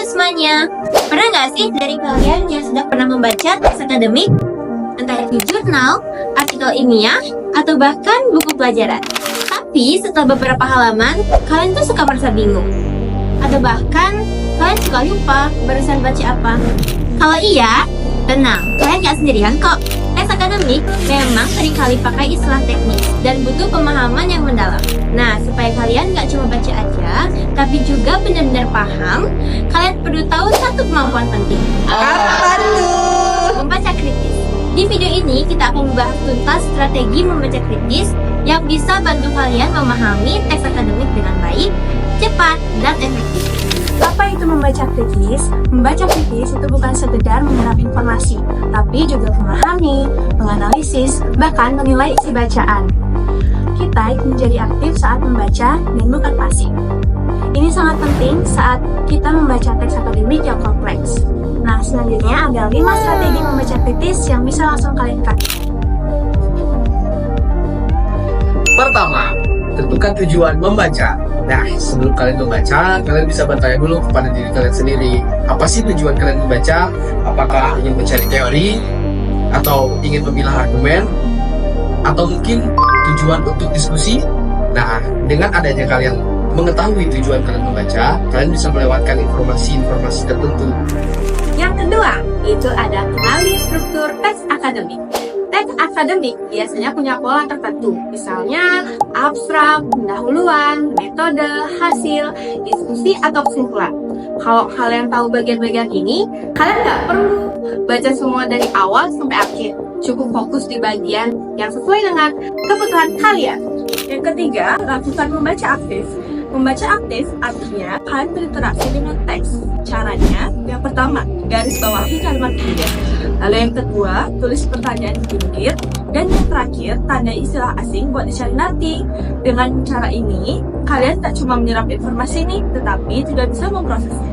semuanya. Pernah nggak sih dari kalian yang sudah pernah membaca teks akademik? Entah itu jurnal, artikel ilmiah, atau bahkan buku pelajaran. Tapi setelah beberapa halaman, kalian tuh suka merasa bingung. Atau bahkan kalian suka lupa barusan baca apa. Kalau iya, tenang, kalian gak sendirian kok. Teks akademik memang seringkali pakai istilah teknis dan butuh pemahaman yang mendalam. Nah, supaya kalian gak cuma baca aja, tapi juga benar-benar paham, kalian perlu tahu satu kemampuan penting. Apa tuh? Membaca kritis. Di video ini kita akan membahas tuntas strategi membaca kritis yang bisa bantu kalian memahami teks akademik dengan baik, cepat, dan efektif. Apa itu membaca kritis? Membaca kritis itu bukan sekedar menyerap informasi, tapi juga memahami, menganalisis, bahkan menilai isi bacaan. Kita menjadi aktif saat membaca dan bukan pasif. Ini sangat penting saat kita membaca teks akademik yang kompleks. Nah, selanjutnya ada 5 strategi membaca kritis yang bisa langsung kalian praktik. Pertama, tentukan tujuan membaca. Nah, sebelum kalian membaca, kalian bisa bertanya dulu kepada diri kalian sendiri. Apa sih tujuan kalian membaca? Apakah ingin mencari teori? Atau ingin memilah argumen? Atau mungkin tujuan untuk diskusi? Nah, dengan adanya kalian mengetahui tujuan kalian membaca, kalian bisa melewatkan informasi-informasi tertentu. Yang kedua, itu ada kenali struktur teks akademik. Teks akademik biasanya punya pola tertentu, misalnya abstrak, pendahuluan, metode, hasil, diskusi, atau kesimpulan. Kalau kalian tahu bagian-bagian ini, kalian nggak perlu baca semua dari awal sampai akhir. Cukup fokus di bagian yang sesuai dengan kebutuhan kalian. Yang ketiga, lakukan membaca aktif. Membaca aktif artinya kalian berinteraksi dengan teks. Caranya, yang pertama, garis bawahi kalimat inti. Lalu yang kedua, tulis pertanyaan di pinggir. Dan yang terakhir, tandai istilah asing buat dicari nanti. Dengan cara ini, kalian tak cuma menyerap informasi nih, tetapi juga bisa memprosesnya.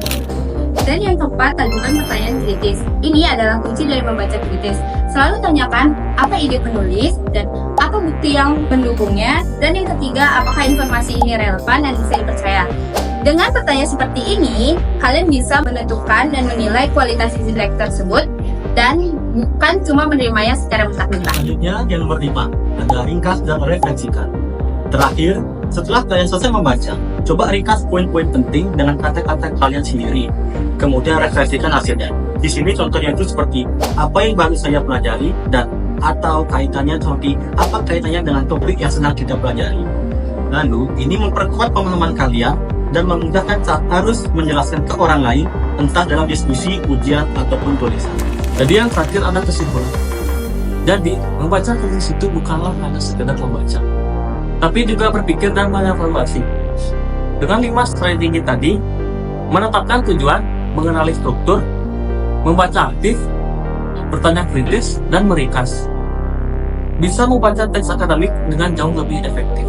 Dan yang keempat, tanyakan pertanyaan kritis. Ini adalah kunci dari membaca kritis. Selalu tanyakan apa ide penulis dan apa bukti yang mendukungnya. Dan yang ketiga, apakah informasi ini relevan dan bisa dipercaya. Dengan pertanyaan seperti ini, kalian bisa menentukan dan menilai kualitas isi teks tersebut dan bukan cuma menerimanya secara mentah-mentah. Selanjutnya, yang nomor 5, ada ringkas dan refleksikan. Terakhir, setelah kalian selesai membaca, coba ringkas poin-poin penting dengan kata-kata kalian sendiri. Kemudian refleksikan hasilnya. Di sini contohnya itu seperti apa yang baru saya pelajari dan atau kaitannya seperti apa kaitannya dengan topik yang sedang kita pelajari. Lalu, ini memperkuat pemahaman kalian dan memudahkan saat harus menjelaskan ke orang lain, entah dalam diskusi, ujian, ataupun tulisan. Jadi yang terakhir ada kesimpulan. Jadi, membaca kritis itu bukanlah hanya sekedar membaca, tapi juga berpikir dan mengevaluasi. Dengan 5 strategi tadi, menetapkan tujuan, mengenali struktur, membaca aktif, bertanya kritis, dan meringkas, bisa membaca teks akademik dengan jauh lebih efektif.